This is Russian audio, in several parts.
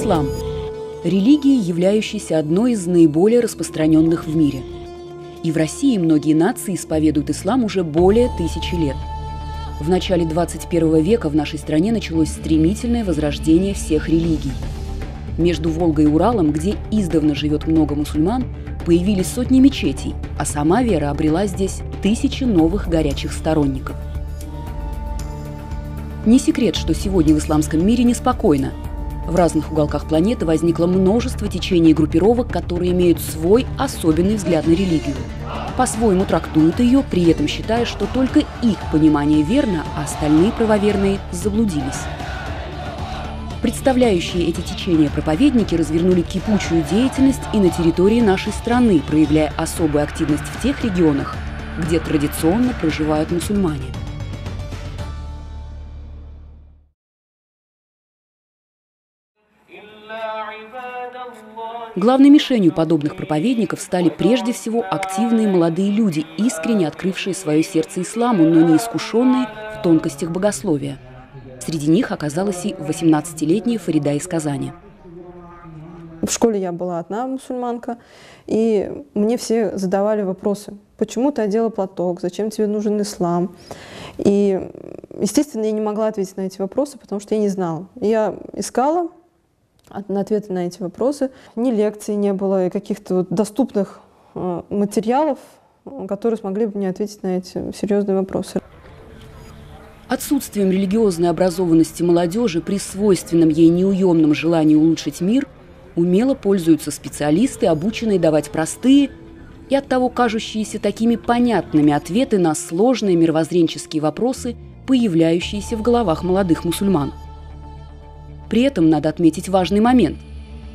ислам – религии, являющейся одной из наиболее распространенных в мире. И в России многие нации исповедуют ислам уже более 1000 лет. В начале 21 века в нашей стране началось стремительное возрождение всех религий. Между Волгой и Уралом, где издавна живет много мусульман, появились сотни мечетей, а сама вера обрела здесь тысячи новых горячих сторонников. Не секрет, что сегодня в исламском мире неспокойно. В разных уголках планеты возникло множество течений и группировок, которые имеют свой особенный взгляд на религию. По-своему трактуют ее, при этом считая, что только их понимание верно, а остальные правоверные заблудились. Представляющие эти течения проповедники развернули кипучую деятельность и на территории нашей страны, проявляя особую активность в тех регионах, где традиционно проживают мусульмане. Главной мишенью подобных проповедников стали прежде всего активные молодые люди, искренне открывшие свое сердце исламу, но не искушенные в тонкостях богословия. Среди них оказалась и 18-летняя Фарида из Казани. В школе я была одна мусульманка, и мне все задавали вопросы. Почему ты одела платок? Зачем тебе нужен ислам? И, естественно, я не могла ответить на эти вопросы, потому что я не знала. Я искала ответы на эти вопросы. Ни лекций не было, и каких-то доступных материалов, которые смогли бы мне ответить на эти серьезные вопросы. Отсутствием религиозной образованности молодежи при свойственном ей неуемном желании улучшить мир умело пользуются специалисты, обученные давать простые и оттого кажущиеся такими понятными ответы на сложные мировоззренческие вопросы, появляющиеся в головах молодых мусульман. При этом надо отметить важный момент.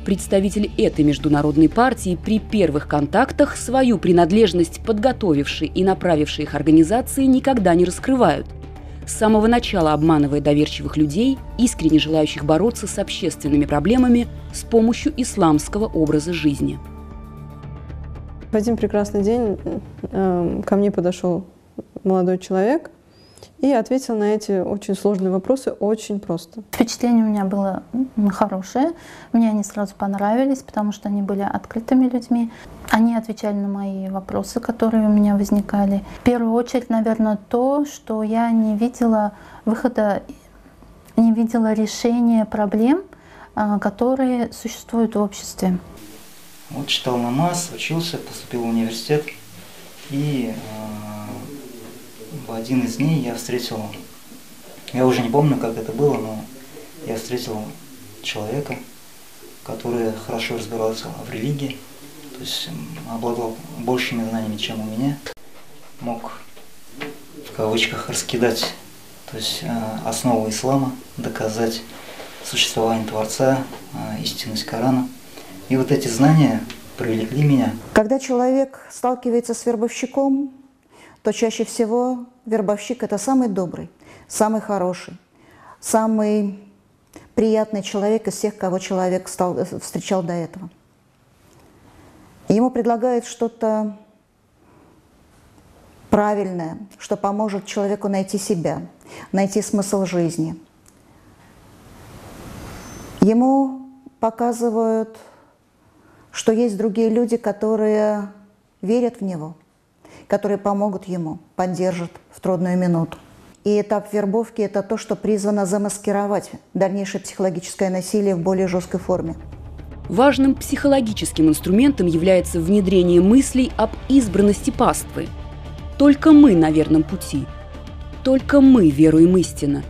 Представители этой международной партии при первых контактах свою принадлежность подготовившей и направившей их организации никогда не раскрывают, с самого начала обманывая доверчивых людей, искренне желающих бороться с общественными проблемами с помощью исламского образа жизни. В один прекрасный день ко мне подошел молодой человек и ответил на эти очень сложные вопросы очень просто. Впечатление у меня было хорошее. Мне они сразу понравились, потому что они были открытыми людьми. Они отвечали на мои вопросы, которые у меня возникали. В первую очередь, наверное, то, что я не видела выхода, не видела решения проблем, которые существуют в обществе. Вот читал намаз, учился, поступил в университет, и в один из дней я встретил, я уже не помню, как это было, но я встретил человека, который хорошо разбирался в религии, то есть обладал большими знаниями, чем у меня, мог в кавычках раскидать, то есть основу ислама, доказать существование Творца, истинность Корана. И вот эти знания привлекли меня. Когда человек сталкивается с вербовщиком, то чаще всего вербовщик – это самый добрый, самый хороший, самый приятный человек из всех, кого человек встречал до этого. Ему предлагают что-то правильное, что поможет человеку найти себя, найти смысл жизни. Ему показывают, что есть другие люди, которые верят в него, которые помогут ему, поддержат в трудную минуту. И этап вербовки – это то, что призвано замаскировать дальнейшее психологическое насилие в более жесткой форме. Важным психологическим инструментом является внедрение мыслей об избранности паствы. Только мы на верном пути. Только мы веруем истинно.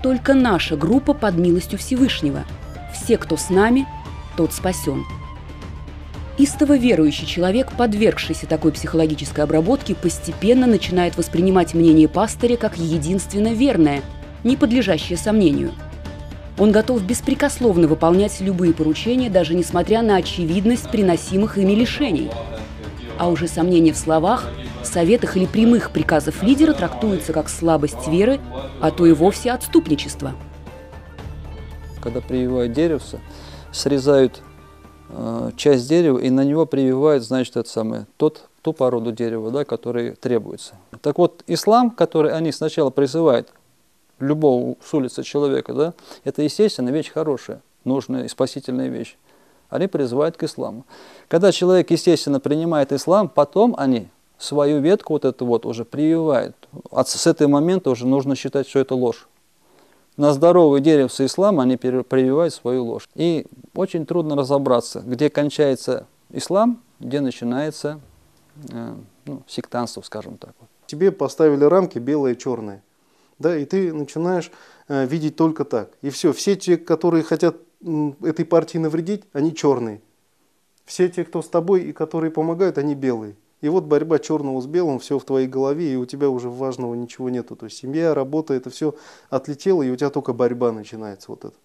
Только наша группа под милостью Всевышнего. Все, кто с нами, тот спасен. Истово верующий человек, подвергшийся такой психологической обработке, постепенно начинает воспринимать мнение пастыря как единственно верное, не подлежащее сомнению. Он готов беспрекословно выполнять любые поручения, даже несмотря на очевидность приносимых ими лишений. А уже сомнения в словах, советах или прямых приказов лидера трактуются как слабость веры, а то и вовсе отступничество. Когда прививают деревце, срезают часть дерева и на него прививают, значит, ту породу дерева, да, который требуется. Так вот, ислам, который они сначала призывают любого с улицы человека, да, это, естественно, вещь хорошая. нужная и спасительная вещь. Они призывают к исламу. Когда человек, естественно, принимает ислам, потом они свою ветку вот эту вот уже прививают. С этого момента уже нужно считать, что это ложь. На здоровое деревце ислама они прививают свою ложь. И очень трудно разобраться, где кончается ислам, где начинается сектантство, скажем так. Тебе поставили рамки белое и черное, да, и ты начинаешь видеть только так. И все те, которые хотят этой партии навредить, они черные. Все те, кто с тобой и которые помогают, они белые. И вот борьба черного с белым, все в твоей голове, и у тебя уже важного ничего нету. То есть семья, работа, это все отлетело, и у тебя только борьба начинается. Вот это.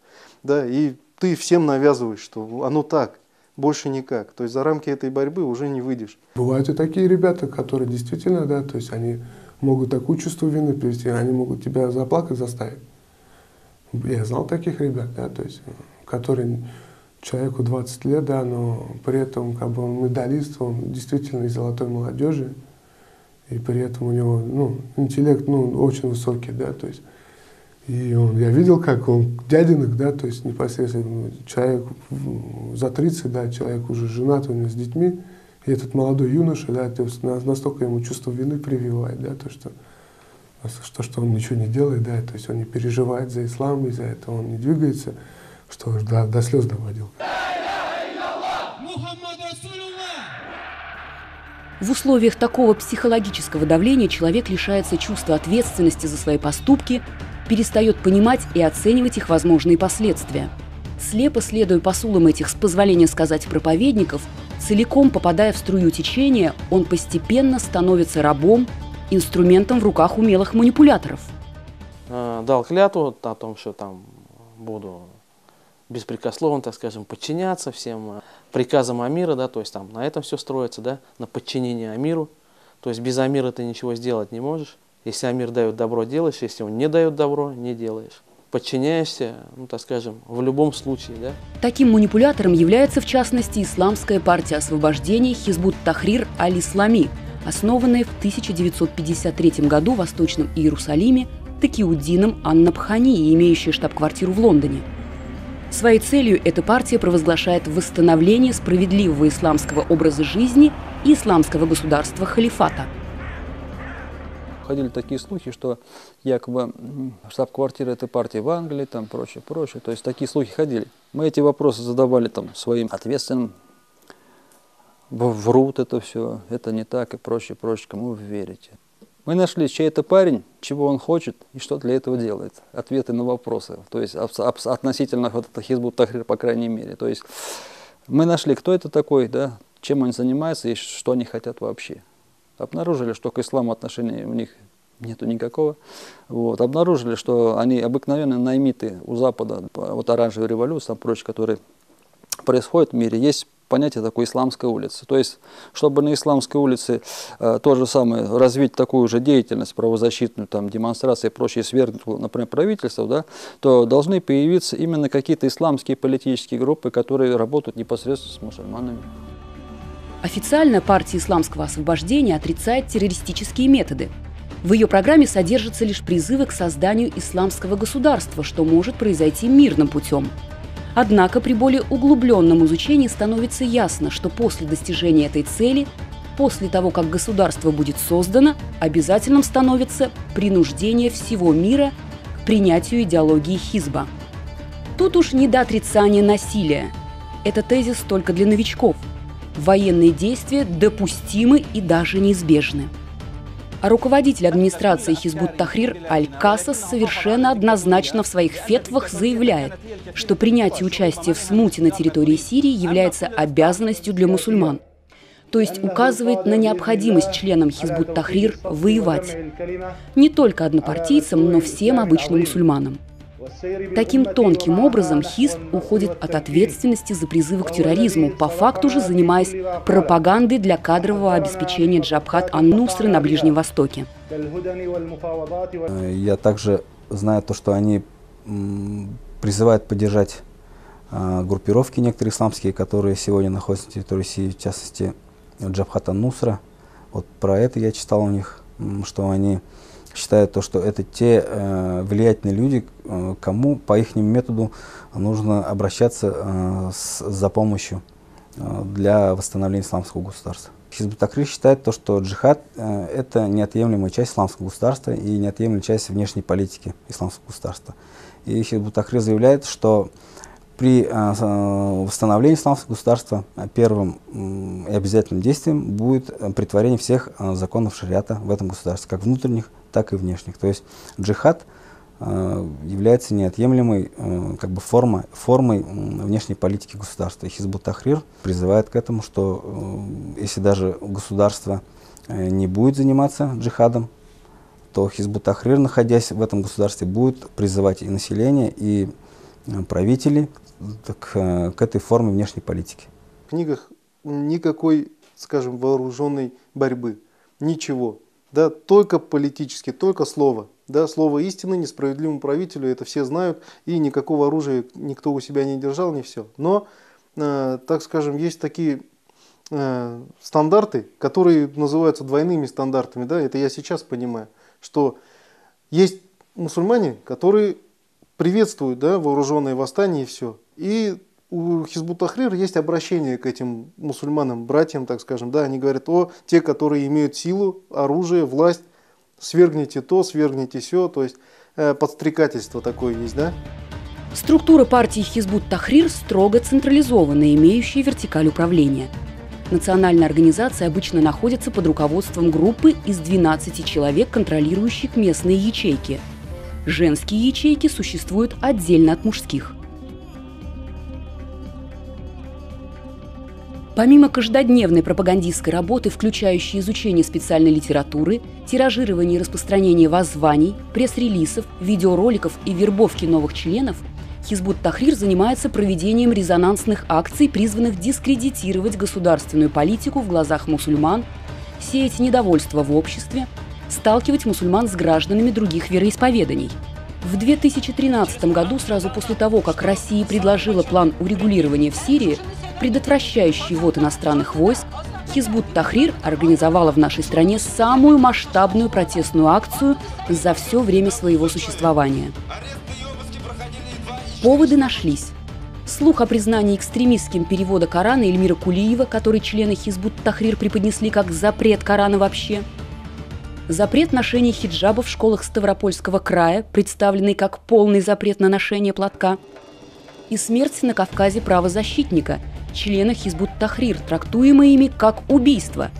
Да, и ты всем навязываешь, что оно так, больше никак. То есть за рамки этой борьбы уже не выйдешь. Бывают и такие ребята, которые действительно, да, то есть они могут такое чувство вины привести, они могут тебя заплакать заставить. Я знал таких ребят, да, то есть, которые... Человеку 20 лет, да, но при этом как бы он медалист, он действительно из золотой молодежи, и при этом у него интеллект очень высокий, да, то есть, и я видел, как он дяденок, да, то есть непосредственно человек за 30, да, человек уже женат, у него с детьми, и этот молодой юноша, да, то есть настолько ему чувство вины прививает, да, то, что он ничего не делает, да, то есть он не переживает за ислам, из-за этого он не двигается, что до слез доводил. В условиях такого психологического давления человек лишается чувства ответственности за свои поступки, перестает понимать и оценивать их возможные последствия. Слепо следуя посулам этих, с позволения сказать, проповедников, целиком попадая в струю течения, он постепенно становится рабом, инструментом в руках умелых манипуляторов. Дал клятву о том, что там буду беспрекословно, так скажем, подчиняться всем приказам Амира, да, то есть там на этом все строится, да, на подчинении Амиру. То есть без Амира ты ничего сделать не можешь. Если Амир дает добро, делаешь, если он не дает добро, не делаешь. Подчиняешься, так скажем, в любом случае, да. Таким манипулятором является, в частности, Исламская партия освобождения Хизбут Тахрир Аль-Ислами, основанная в 1953 году в Восточном Иерусалиме Такиуддином ан-Набхани, имеющая штаб-квартиру в Лондоне. Своей целью эта партия провозглашает восстановление справедливого исламского образа жизни и исламского государства халифата. Ходили такие слухи, что якобы штаб-квартира этой партии в Англии, там прочее. То есть такие слухи ходили. Мы эти вопросы задавали там своим ответственным. Врут это все, это не так и прочее. Кому вы верите? Мы нашли, чей это парень, чего он хочет и что для этого делает. Ответы на вопросы, то есть относительно вот этого Хизбут Тахрир, по крайней мере. То есть мы нашли, кто это такой, да, чем он занимается и что они хотят вообще. Обнаружили, что к исламу отношения у них нету никакого. Вот. Обнаружили, что они обыкновенные наймиты у Запада, вот оранжевая революция, прочее, которые происходят в мире, есть понятие такой исламской улицы. То есть, чтобы на исламской улице то же самое развить такую же деятельность правозащитную, там, демонстрации и прочее, свергнуть, например, правительство, да, то должны появиться именно какие-то исламские политические группы, которые работают непосредственно с мусульманами. Официально партия исламского освобождения отрицает террористические методы. В ее программе содержатся лишь призывы к созданию исламского государства, что может произойти мирным путем. Однако при более углубленном изучении становится ясно, что после достижения этой цели, после того, как государство будет создано, обязательным становится принуждение всего мира к принятию идеологии Хизба. Тут уж не до отрицания насилия. Это тезис только для новичков. Военные действия допустимы и даже неизбежны. А руководитель администрации Хизбут Тахрир Аль-Касас совершенно однозначно в своих фетвах заявляет, что принятие участия в смуте на территории Сирии является обязанностью для мусульман. То есть указывает на необходимость членам Хизбут Тахрир воевать. Не только однопартийцам, но всем обычным мусульманам. Таким тонким образом Хизб уходит от ответственности за призывы к терроризму, по факту же занимаясь пропагандой для кадрового обеспечения Джабхат ан-Нусры на Ближнем Востоке. Я также знаю то, что они призывают поддержать группировки некоторые исламские, которые сегодня находятся на территории Сирии, в частности Джабхат ан-Нусра. Вот про это я читал у них, что они считают, то, что это те влиятельные люди, кому по их методу нужно обращаться за помощью для восстановления исламского государства. Хизбут Тахрир считает, то, что джихад это неотъемлемая часть исламского государства и неотъемлемая часть внешней политики исламского государства. И Хизбут Тахрир заявляет, что при восстановлении исламского государства первым и обязательным действием будет претворение всех законов шариата в этом государстве, как внутренних, так и внешних. То есть джихад является неотъемлемой формой внешней политики государства. И Хизбут Тахрир призывает к этому, что если даже государство не будет заниматься джихадом, то Хизбут Тахрир, находясь в этом государстве, будет призывать и население, и правителей к этой форме внешней политики. В книгах никакой, скажем, вооруженной борьбы, ничего. Да, только политически, только слово. Да, слово истины несправедливому правителю, это все знают, и никакого оружия никто у себя не держал, не все. Но, так скажем, есть такие стандарты, которые называются двойными стандартами. Да, это я сейчас понимаю, что есть мусульмане, которые приветствуют, да, вооруженные восстания и все. И у Хизбут Тахрир есть обращение к этим мусульманам, братьям, так скажем. Да, они говорят, те, которые имеют силу, оружие, власть, свергните то, свергните сё, то есть подстрекательство такое есть, да? Структура партии Хизбут Тахрир строго централизованная, имеющая вертикаль управления. Национальная организация обычно находится под руководством группы из 12 человек, контролирующих местные ячейки. Женские ячейки существуют отдельно от мужских. Помимо каждодневной пропагандистской работы, включающей изучение специальной литературы, тиражирование и распространение воззваний, пресс-релизов, видеороликов и вербовки новых членов, Хизбут Тахрир занимается проведением резонансных акций, призванных дискредитировать государственную политику в глазах мусульман, сеять недовольство в обществе, сталкивать мусульман с гражданами других вероисповеданий. В 2013 году, сразу после того, как Россия предложила план урегулирования в Сирии, предотвращающий ввод иностранных войск, Хизбут Тахрир организовала в нашей стране самую масштабную протестную акцию за все время своего существования. Поводы нашлись. Слух о признании экстремистским перевода Корана Эльмира Кулиева, который члены Хизбут Тахрир преподнесли как запрет Корана вообще. Запрет ношения хиджаба в школах Ставропольского края, представленный как полный запрет на ношение платка. И смерть на Кавказе правозащитника, члена Хизбут Тахрир, трактуемое ими как убийство.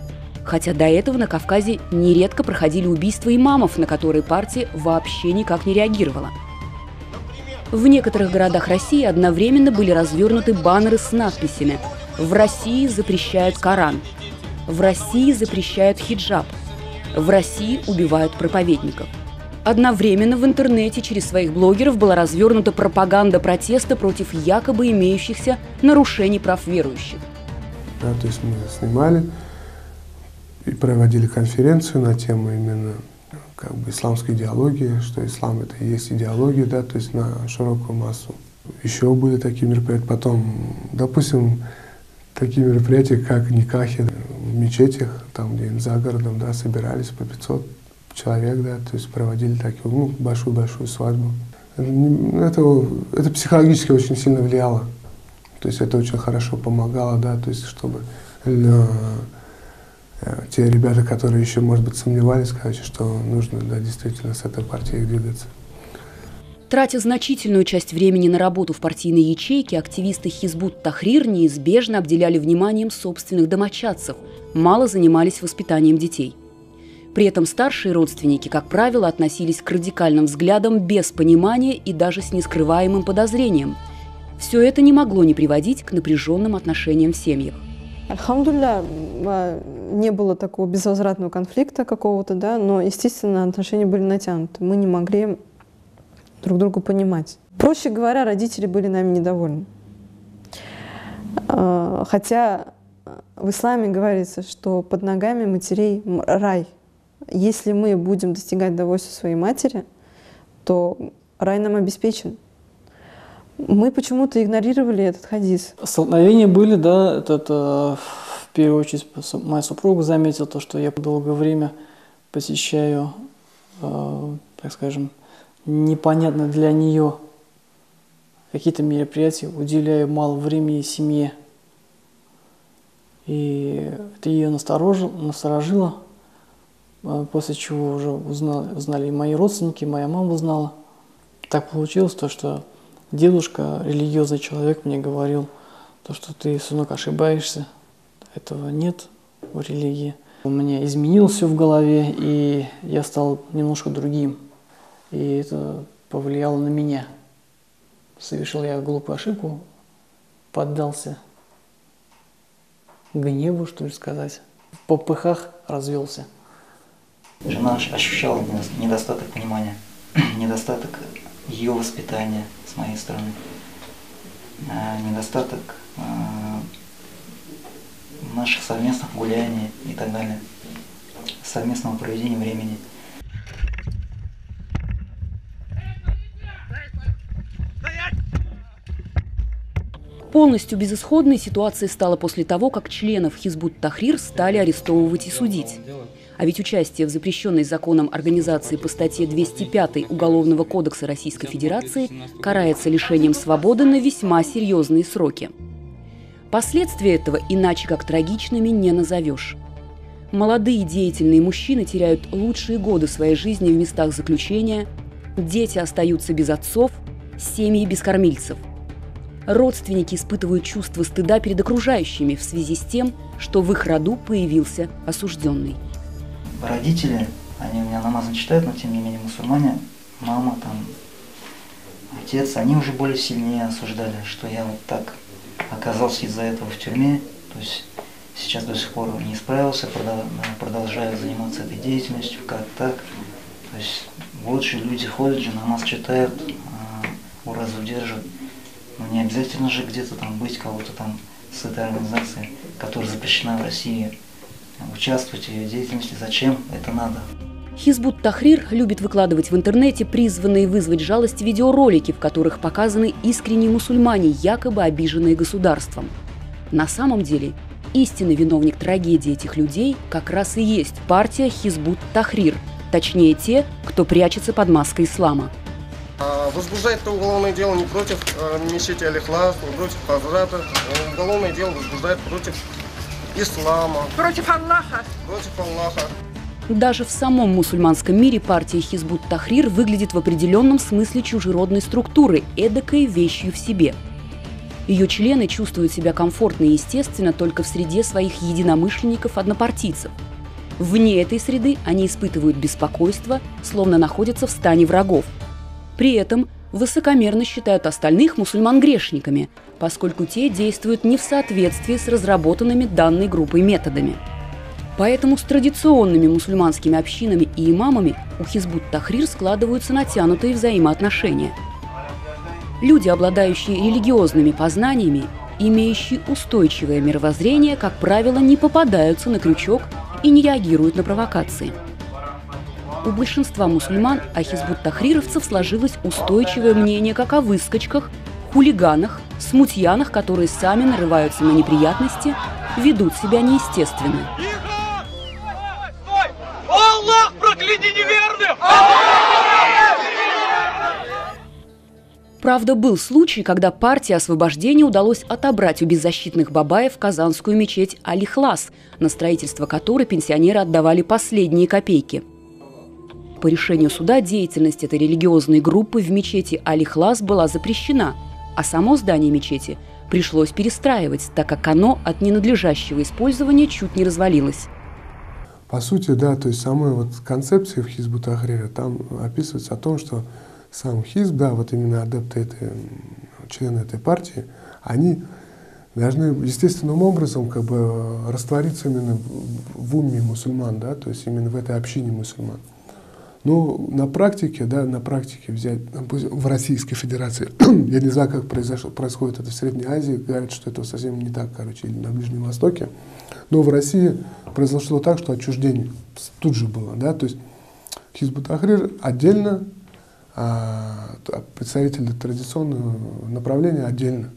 Хотя до этого на Кавказе нередко проходили убийства имамов, на которые партия вообще никак не реагировала. В некоторых городах России одновременно были развернуты баннеры с надписями «В России запрещают Коран», «В России запрещают хиджаб», «В России убивают проповедников». Одновременно в интернете через своих блогеров была развернута пропаганда протеста против якобы имеющихся нарушений прав верующих. Да, то есть мы снимали и проводили конференцию на тему именно исламской идеологии, что ислам это и есть идеология, да, то есть на широкую массу. Еще были такие мероприятия. Потом, допустим, такие мероприятия, как никахи в мечетях, там где за городом, да, собирались по 500 человек, да, то есть проводили такую, большую-большую свадьбу. Это психологически очень сильно влияло. То есть это очень хорошо помогало, да, то есть чтобы те ребята, которые еще, может быть, сомневались, сказать, что нужно, да, действительно с этой партией двигаться. Тратя значительную часть времени на работу в партийной ячейке, активисты Хизбут Тахрир неизбежно обделяли вниманием собственных домочадцев, мало занимались воспитанием детей. При этом старшие родственники, как правило, относились к радикальным взглядам без понимания и даже с нескрываемым подозрением. Все это не могло не приводить к напряженным отношениям в семьях. Альхамдулилля, не было такого безвозвратного конфликта какого-то, да, но, естественно, отношения были натянуты. Мы не могли друг друга понимать. Проще говоря, родители были нами недовольны. Хотя в исламе говорится, что под ногами матерей рай. Если мы будем достигать довольства своей матери, то рай нам обеспечен. Мы почему-то игнорировали этот хадис. Столкновения были, да, в первую очередь моя супруга заметила то, что я долгое время посещаю так скажем, непонятно для нее какие-то мероприятия, уделяю мало времени семье. И это ее насторожило, после чего уже узнали и мои родственники, моя мама узнала. Так получилось, что дедушка, религиозный человек, мне говорил, что ты, сынок, ошибаешься, этого нет в религии. У меня изменилось все в голове, и я стал немножко другим. И это повлияло на меня. Совершил я глупую ошибку, поддался гневу, что ли сказать. В попыхах развелся. Жена ощущала недостаток понимания, недостаток ее воспитания с моей стороны, недостаток наших совместных гуляний и так далее, совместного проведения времени. Полностью безысходной ситуация стала после того, как членов Хизбут-Тахрир стали арестовывать и судить. А ведь участие в запрещенной законом организации по статье 205 Уголовного кодекса Российской Федерации карается лишением свободы на весьма серьезные сроки. Последствия этого иначе как трагичными не назовешь. Молодые деятельные мужчины теряют лучшие годы своей жизни в местах заключения, дети остаются без отцов, семьи без кормильцев. Родственники испытывают чувство стыда перед окружающими в связи с тем, что в их роду появился осужденный. Родители, они у меня намаз не читают, но тем не менее мусульмане, мама, отец, они уже более сильнее осуждали, что я вот так оказался из-за этого в тюрьме. То есть сейчас до сих пор не справился, продолжаю заниматься этой деятельностью, как так. То есть лучшие люди ходят же, намаз читают, уразу держат. Но не обязательно же где-то там быть, кого-то там с этой организацией, которая запрещена в России, участвовать в ее деятельности. Зачем это надо? Хизбут-Тахрир любит выкладывать в интернете призванные вызвать жалость видеоролики, в которых показаны искренние мусульмане, якобы обиженные государством. На самом деле, истинный виновник трагедии этих людей как раз и есть партия Хизбут-Тахрир, точнее те, кто прячется под маской ислама. Возбуждает это уголовное дело не против мечети Аль-Ихлас, не против Хазрата. Уголовное дело возбуждает против ислама. Против Аллаха. Против Аллаха. Даже в самом мусульманском мире партия Хизбут-Тахрир выглядит в определенном смысле чужеродной структурой, эдакой вещью в себе. Ее члены чувствуют себя комфортно и естественно только в среде своих единомышленников-однопартийцев. Вне этой среды они испытывают беспокойство, словно находятся в стане врагов. При этом высокомерно считают остальных мусульман грешниками, поскольку те действуют не в соответствии с разработанными данной группой методами. Поэтому с традиционными мусульманскими общинами и имамами у Хизбут-Тахрир складываются натянутые взаимоотношения. Люди, обладающие религиозными познаниями, имеющие устойчивое мировоззрение, как правило, не попадаются на крючок и не реагируют на провокации. У большинства мусульман о хизбут-тахрировцев сложилось устойчивое мнение как о выскочках, хулиганах, смутьянах, которые сами нарываются на неприятности, ведут себя неестественно. Аллах, прокляни неверных! Правда, был случай, когда партии освобождения удалось отобрать у беззащитных бабаев казанскую мечеть Аль-Ихлас, на строительство которой пенсионеры отдавали последние копейки. По решению суда деятельность этой религиозной группы в мечети Аль-Ихлас была запрещена, а само здание мечети пришлось перестраивать, так как оно от ненадлежащего использования чуть не развалилось. По сути, да, то есть самой вот концепции в Хизбут-Тахрире там описывается о том, что сам Хизб, да, вот именно адепты, члены этой партии, они должны естественным образом как бы раствориться именно в уме мусульман, да, то есть именно в этой общине мусульман. Но на практике, да, взять в Российской Федерации, я не знаю, как происходит это в Средней Азии, говорят, что это совсем не так, или на Ближнем Востоке, но в России произошло так, что отчуждение тут же было, да, то есть Хизбут-Тахрир отдельно, а представители традиционного направления отдельно.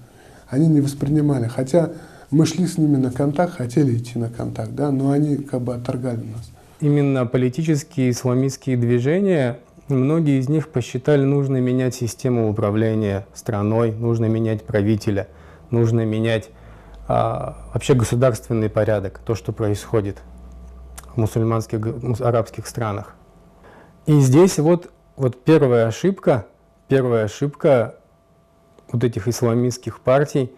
Они не воспринимали, хотя мы шли с ними на контакт, хотели идти на контакт, да, но они как бы отторгали нас. именно политические исламистские движения, многие из них посчитали, нужно менять систему управления страной, нужно менять правителя, нужно менять вообще государственный порядок, то, что происходит в мусульманских, арабских странах. И здесь вот первая ошибка вот этих исламистских партий,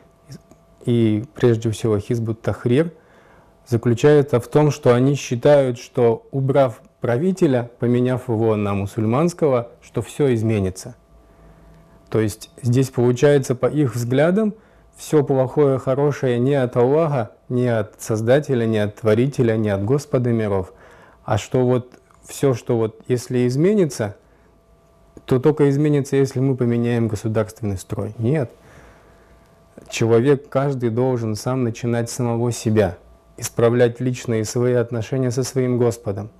и прежде всего Хизб ут-Тахрир, заключается в том, что они считают, что убрав правителя, поменяв его на мусульманского, что все изменится. То есть здесь получается, по их взглядам, все плохое, хорошее не от Аллаха, не от Создателя, не от Творителя, не от Господа миров, а что вот все, что вот если изменится, то только изменится, если мы поменяем государственный строй. Нет. Человек, каждый должен сам начинать с самого себя, исправлять личные свои отношения со своим Господом.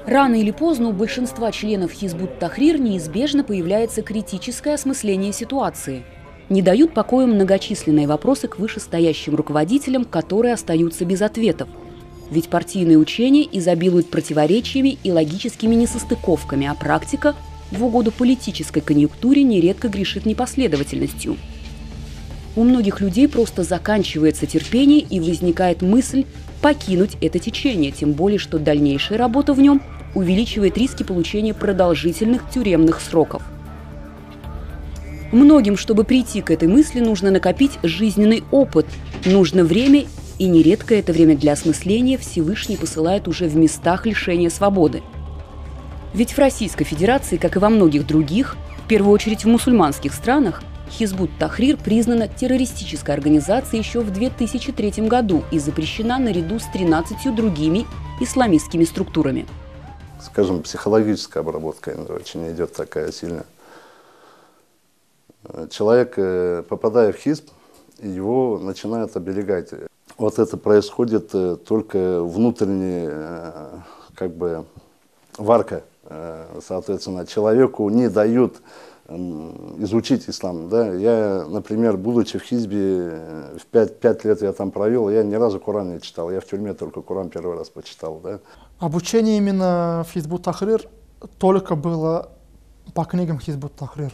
Рано или поздно у большинства членов Хизб ут-Тахрир неизбежно появляется критическое осмысление ситуации. Не дают покоя многочисленные вопросы к вышестоящим руководителям, которые остаются без ответов. Ведь партийные учения изобилуют противоречиями и логическими несостыковками, а практика в угоду политической конъюнктуре нередко грешит непоследовательностью. У многих людей просто заканчивается терпение и возникает мысль покинуть это течение, тем более что дальнейшая работа в нем увеличивает риски получения продолжительных тюремных сроков. Многим, чтобы прийти к этой мысли, нужно накопить жизненный опыт, нужно время, и нередко это время для осмысления Всевышний посылает уже в местах лишения свободы. Ведь в Российской Федерации, как и во многих других, в первую очередь в мусульманских странах, Хизб ут-Тахрир признана террористической организацией еще в 2003 году и запрещена наряду с 13 другими исламистскими структурами. Скажем, психологическая обработка очень идет такая сильная. Человек, попадая в хизб, его начинают оберегать. Вот это происходит только внутренняя, как бы, варка. Соответственно, человеку не дают изучить ислам. Да? Я, например, будучи в хизбе, в 5 лет я там провел, я ни разу Коран не читал. Я в тюрьме только Коран первый раз почитал. Да? Обучение именно в Хизб ут-Тахрир только было по книгам Хизб ут-Тахрир.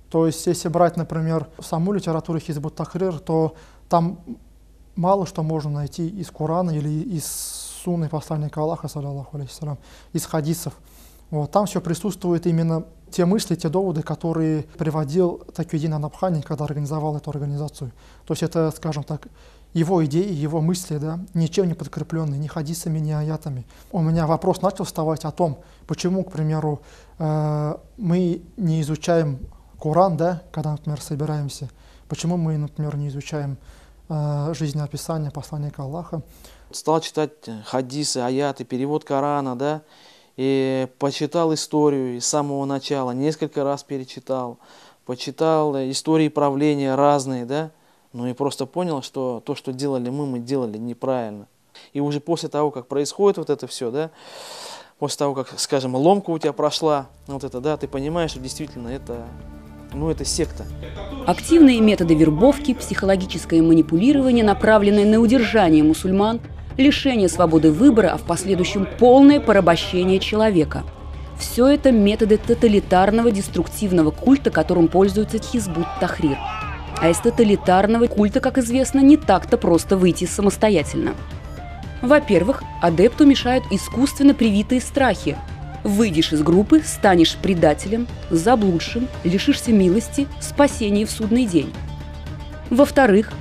То есть, если брать, например, саму литературу Хизб ут-Тахрир, то там мало что можно найти из Корана или из сунны посланника Аллаха, саллаллаху алейхи салям, из хадисов. Вот, там все присутствует именно те мысли, те доводы, которые приводил Такиудин ан-Набхани, когда организовал эту организацию. То есть это, скажем так, его идеи, его мысли, да, ничем не подкрепленные, ни хадисами, ни аятами. У меня вопрос начал вставать о том, почему, к примеру, мы не изучаем Коран, да, когда, например, собираемся, почему мы, например, не изучаем жизнеописание посланника Аллаха. Стал читать хадисы, аяты, перевод Корана, да, и почитал историю с самого начала, несколько раз перечитал, почитал истории правления разные, да, ну и просто понял, что то, что делали мы делали неправильно. И уже после того, как происходит вот это все, да, после того, как, скажем, ломка у тебя прошла, вот это, да, ты понимаешь, что действительно это секта. Активные методы вербовки, психологическое манипулирование, направленное на удержание мусульман, лишение свободы выбора, а в последующем полное порабощение человека. Все это методы тоталитарного деструктивного культа, которым пользуется Хизб ут-Тахрир. А из тоталитарного культа, как известно, не так-то просто выйти самостоятельно. Во-первых, адепту мешают искусственно привитые страхи. Выйдешь из группы, станешь предателем, заблудшим, лишишься милости, спасения в судный день. Во-вторых,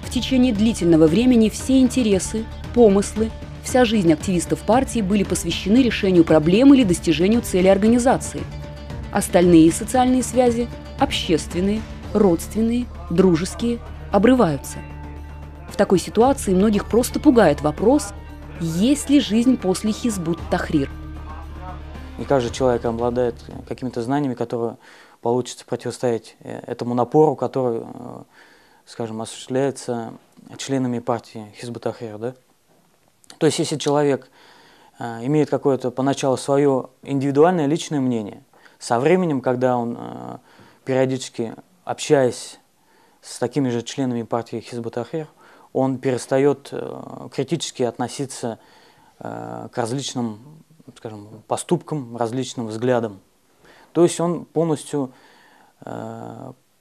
в течение длительного времени все интересы, помыслы, вся жизнь активистов партии были посвящены решению проблем или достижению цели организации. Остальные социальные связи – общественные, родственные, дружеские – обрываются. В такой ситуации многих просто пугает вопрос, есть ли жизнь после Хизб ут-Тахрир. Не каждый человек обладает какими-то знаниями, которые получится противостоять этому напору, который, скажем, осуществляется членами партии Хизб ут-Тахрир, да? То есть, если человек имеет какое-то поначалу свое индивидуальное личное мнение, со временем, когда он, периодически общаясь с такими же членами партии Хизб ут-Тахрир, он перестает критически относиться к различным, скажем, поступкам, различным взглядам. То есть он полностью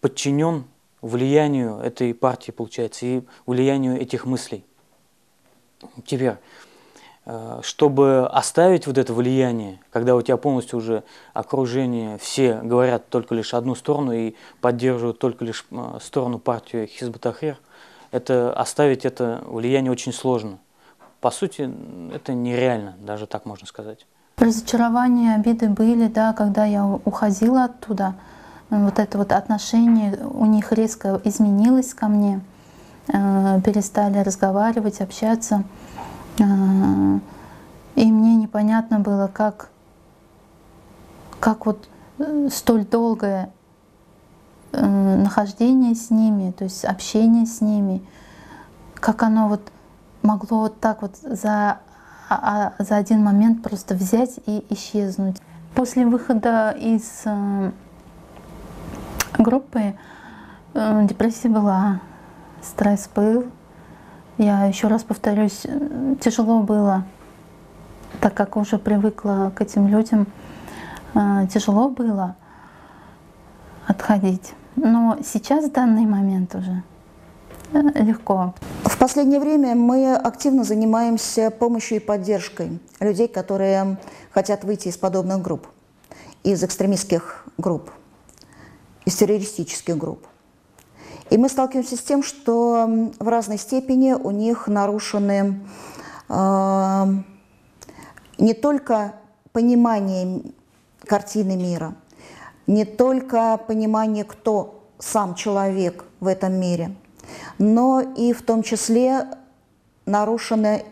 подчинен влиянию этой партии, получается, и влиянию этих мыслей. Теперь, чтобы оставить вот это влияние, когда у тебя полностью уже окружение, все говорят только лишь одну сторону и поддерживают только лишь сторону партии Хизб ут-Тахрир, это оставить это влияние очень сложно. По сути, это нереально, даже так можно сказать. Разочарования, обиды были, да, когда я уходила оттуда. Вот это вот отношение у них резко изменилось ко мне. Перестали разговаривать, общаться. И мне непонятно было, как вот столь долгое нахождение с ними, то есть общение с ними, как оно вот могло вот так вот за один момент просто взять и исчезнуть. После выхода из группы депрессия была, стресс был. Я еще раз повторюсь, тяжело было, так как уже привыкла к этим людям, тяжело было отходить. Но сейчас, в данный момент уже легко. В последнее время мы активно занимаемся помощью и поддержкой людей, которые хотят выйти из подобных групп, из экстремистских групп, из террористических групп. И мы сталкиваемся с тем, что в разной степени у них нарушены не только понимание картины мира, не только понимание, кто сам человек в этом мире, но и в том числе нарушена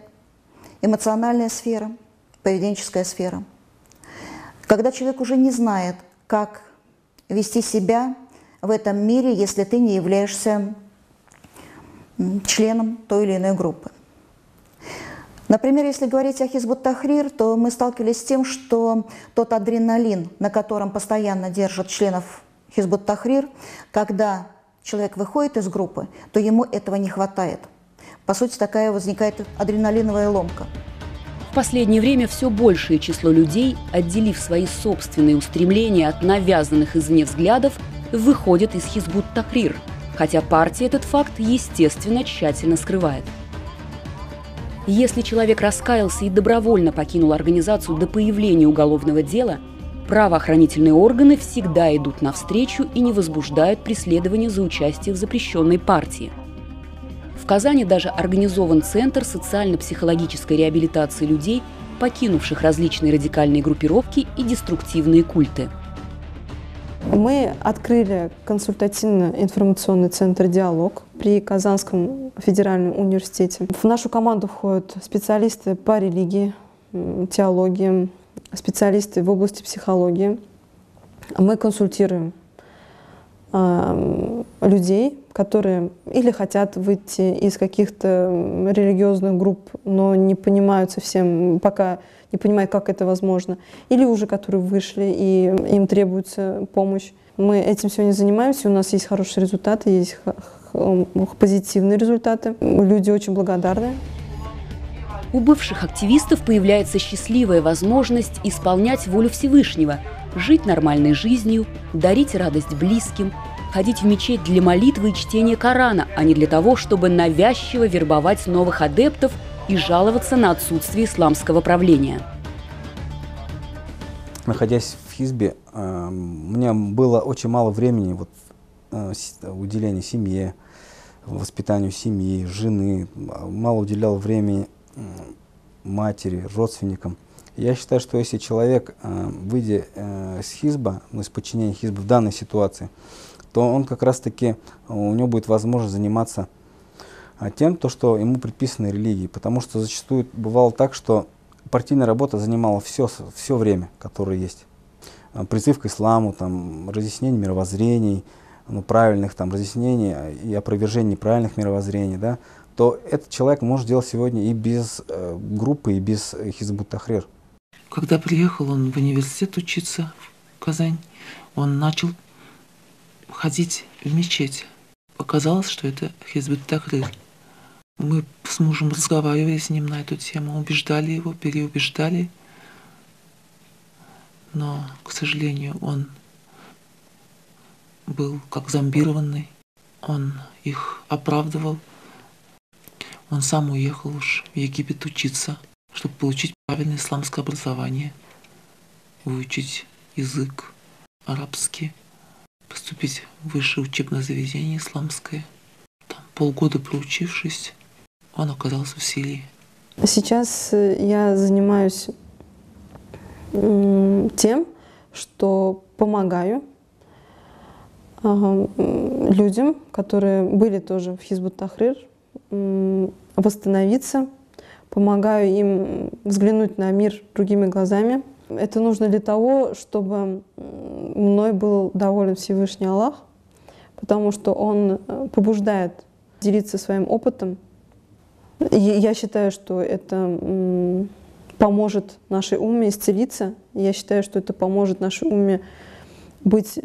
эмоциональная сфера, поведенческая сфера. Когда человек уже не знает, как вести себя в этом мире, если ты не являешься членом той или иной группы. Например, если говорить о Хизб ут-Тахрир, то мы сталкивались с тем, что тот адреналин, на котором постоянно держат членов Хизб ут-Тахрир, когда человек выходит из группы, то ему этого не хватает. По сути, такая возникает адреналиновая ломка. В последнее время все большее число людей, отделив свои собственные устремления от навязанных извне взглядов, выходят из Хизб ут-Тахрир, хотя партия этот факт, естественно, тщательно скрывает. Если человек раскаялся и добровольно покинул организацию до появления уголовного дела, правоохранительные органы всегда идут навстречу и не возбуждают преследование за участие в запрещенной партии. В Казани даже организован Центр социально-психологической реабилитации людей, покинувших различные радикальные группировки и деструктивные культы. Мы открыли консультативно-информационный центр «Диалог» при Казанском федеральном университете. В нашу команду входят специалисты по религии, теологии, специалисты в области психологии. Мы консультируем людей, которые или хотят выйти из каких-то религиозных групп, но не понимают совсем, пока не понимают, как это возможно, или уже которые вышли и им требуется помощь. Мы этим сегодня занимаемся, у нас есть хорошие результаты, есть позитивные результаты. Люди очень благодарны. У бывших активистов появляется счастливая возможность исполнять волю Всевышнего, жить нормальной жизнью, дарить радость близким, ходить в мечеть для молитвы и чтения Корана, а не для того, чтобы навязчиво вербовать новых адептов и жаловаться на отсутствие исламского правления. Находясь в Хизбе, у меня было очень мало времени уделения семье, воспитанию семьи, жены, мало уделял времени матери, родственникам. Я считаю, что если человек, выйдя с Хизба, из подчинения Хизба в данной ситуации, то он как раз-таки, у него будет возможность заниматься тем, что ему предписано религией. Потому что зачастую бывало так, что партийная работа занимала все время, которое есть. Призыв к исламу, разъяснение мировоззрений, правильных разъяснений и опровержение неправильных мировоззрений, да, то этот человек может делать сегодня и без группы, и без Хизб ут-Тахрир. Когда приехал он в университет учиться в Казань, он начал ходить в мечеть. Оказалось, что это Хизб ут-Тахрир. Мы с мужем разговаривали с ним на эту тему, убеждали его, переубеждали. Но, к сожалению, он был как зомбированный. Он их оправдывал. Он сам уехал уж в Египет учиться, чтобы получить правильное исламское образование, выучить язык арабский, поступить в высшее учебное заведение исламское. Там, полгода проучившись, он оказался в Сирии. Сейчас я занимаюсь тем, что помогаю людям, которые были тоже в Хизб ут-Тахрир, восстановиться, помогаю им взглянуть на мир другими глазами. Это нужно для того, чтобы мной был доволен Всевышний Аллах, потому что Он побуждает делиться своим опытом. И я считаю, что это поможет нашей умме исцелиться. Я считаю, что это поможет нашей умме быть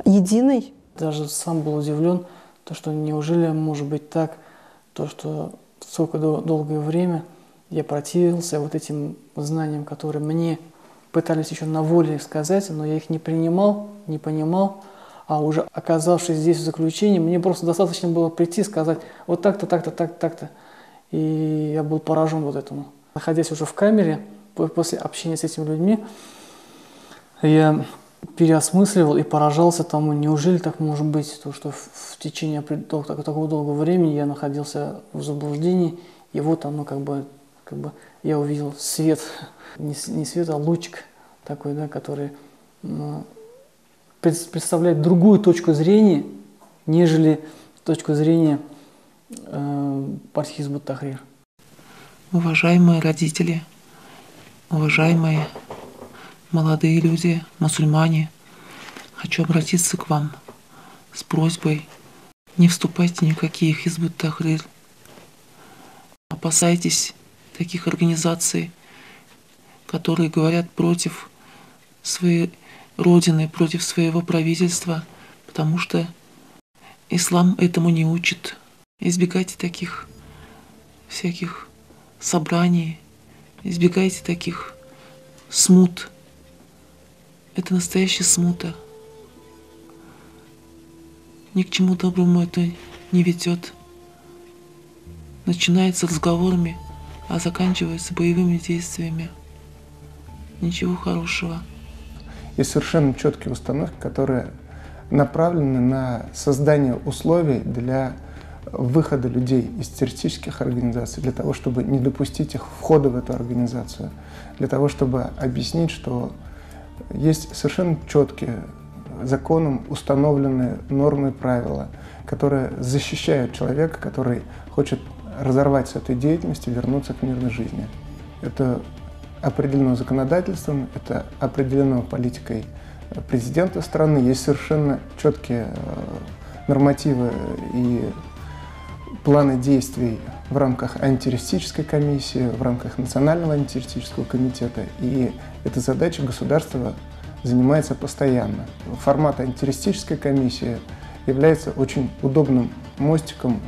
единой. Даже сам был удивлен, то, что неужели может быть так, то, что столько долгое время я противился вот этим знаниям, которые мне пытались еще на воле сказать, но я их не принимал, не понимал. А уже оказавшись здесь в заключении, мне просто достаточно было прийти и сказать вот так-то, так-то, так-то. И я был поражен вот этому. Находясь уже в камере, после общения с этими людьми, я переосмысливал и поражался тому, неужели так может быть, то, что в течение такого долгого времени я находился в заблуждении, и вот оно как бы я увидел свет, не свет, а лучик такой, да, который представляет другую точку зрения, нежели точку зрения партии Хизб ут-Тахрир. Уважаемые родители, уважаемые молодые люди, мусульмане, хочу обратиться к вам с просьбой: не вступайте ни в какие Хизб ут-Тахрир. Опасайтесь таких организаций, которые говорят против своей родины, против своего правительства, потому что ислам этому не учит. Избегайте таких всяких собраний, избегайте таких смут. Это настоящая смута. Ни к чему доброму это не ведет. Начинается разговорами, а заканчивается боевыми действиями. Ничего хорошего. Есть совершенно четкие установки, которые направлены на создание условий для выхода людей из террористических организаций, для того, чтобы не допустить их входа в эту организацию, для того, чтобы объяснить, что есть совершенно четкие, законом установленные нормы и правила, которые защищают человека, который хочет разорвать с этой деятельностью и вернуться к мирной жизни. Это определено законодательством, это определено политикой президента страны, есть совершенно четкие нормативы и планы действий в рамках антитеррористической комиссии, в рамках Национального антитеррористического комитета, и эта задача государства занимается постоянно. Формат антитеррористической комиссии является очень удобным мостиком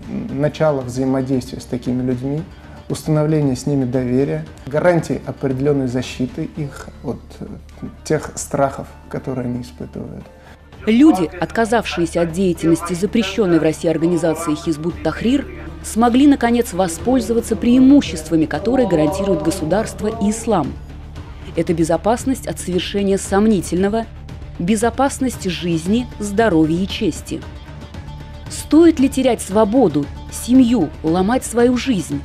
начала взаимодействия с такими людьми, установления с ними доверия, гарантии определенной защиты их от тех страхов, которые они испытывают. Люди, отказавшиеся от деятельности запрещенной в России организации Хизб ут-Тахрир, смогли, наконец, воспользоваться преимуществами, которые гарантирует государство и ислам. Это безопасность от совершения сомнительного, безопасность жизни, здоровья и чести. Стоит ли терять свободу, семью, ломать свою жизнь?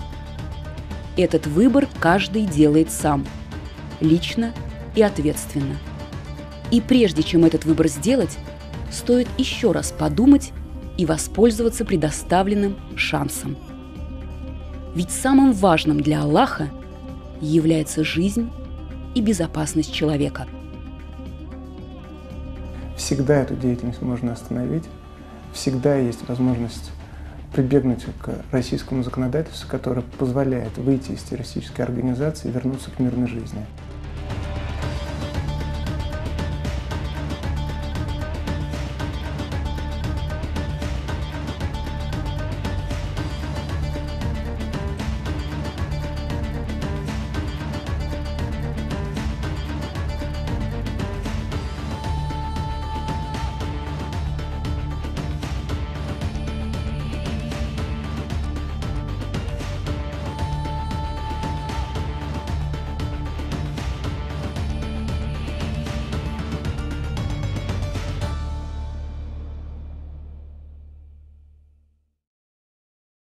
Этот выбор каждый делает сам, лично и ответственно. И прежде чем этот выбор сделать, стоит еще раз подумать и воспользоваться предоставленным шансом. Ведь самым важным для Аллаха является жизнь и безопасность человека. Всегда эту деятельность можно остановить, всегда есть возможность прибегнуть к российскому законодательству, которое позволяет выйти из террористической организации и вернуться к мирной жизни.